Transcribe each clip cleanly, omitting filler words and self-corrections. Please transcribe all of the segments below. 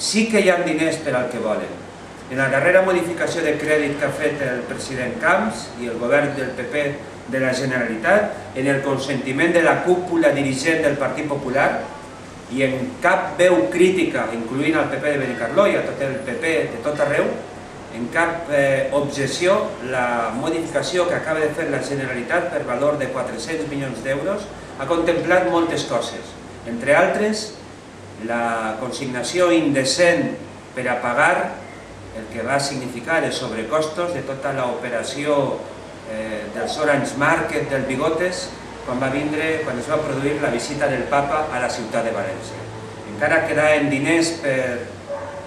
sí que hi ha diners per al que volen. En la darrera modificació de crèdit que ha fet el president Camps i el govern del PP de la Generalitat, en el consentiment de la cúpula dirigent del Partit Popular i en cap veu crítica, incloent el PP de Benicarló i a tot el PP de tot arreu, en cap objeció, la modificació que acaba de fer la Generalitat per valor de 400 milions d'euros ha contemplat moltes coses, entre altres la consignació indecent per a pagar el que va significar els sobrecostos de tota l'operació dels Orange Market del Bigotes quan es va produir la visita del Papa a la ciutat de València. Encara quedaven diners per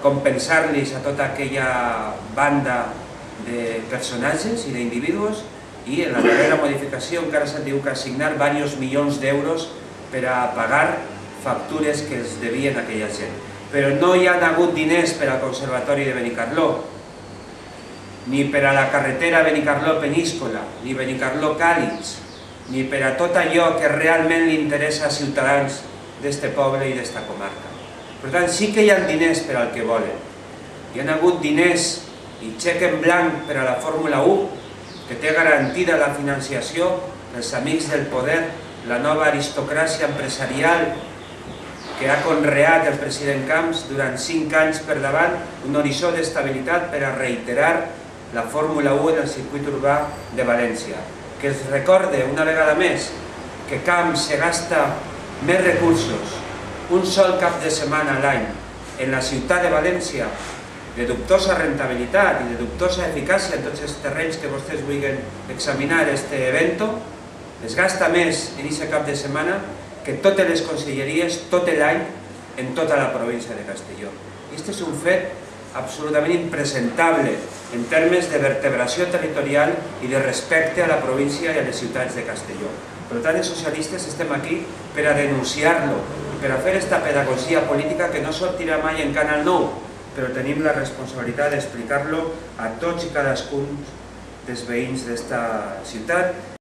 compensar-los a tota aquella banda de personatges i d'individus i en la darrera modificació encara se'n diu que assignar diversos milions d'euros per a pagar factures que es devien a aquella gent. Però no hi ha hagut diners per al Conservatori de Benicarló, ni per a la carretera Benicarló-Peníscola, ni Benicarló-Càlig, ni per a tot allò que realment li interessa als ciutadans d'este poble i d'esta comarca. Per tant, sí que hi ha diners per al que volen. Hi ha hagut diners i xec en blanc per a la Fórmula 1, que té garantida la financiació dels amics del poder, la nova aristocràcia empresarial que ha conreat el president Camps durant 5 anys per davant, un horitzó d'estabilitat per a reiterar la Fórmula 1 en el circuit urbà de València. Que es recorde una vegada més que Camps se gasta més recursos un sol cap de setmana a l'any en la ciutat de València de dubtosa rentabilitat i de dubtosa eficàcia en tots els terrenys que vostès vulguin examinar este evento, es gasta més en aquest cap de setmana que totes les conselleries tot l'any en tota la província de Castelló. Aquest és un fet absolutament impresentable en termes de vertebració territorial i de respecte a la província i a les ciutats de Castelló. Per tant, els socialistes estem aquí per a denunciar-lo, per a fer aquesta pedagogia política que no sortirà mai en Canal 9, però tenim la responsabilitat d'explicar-lo a tots i cadascun dels veïns d'esta ciutat.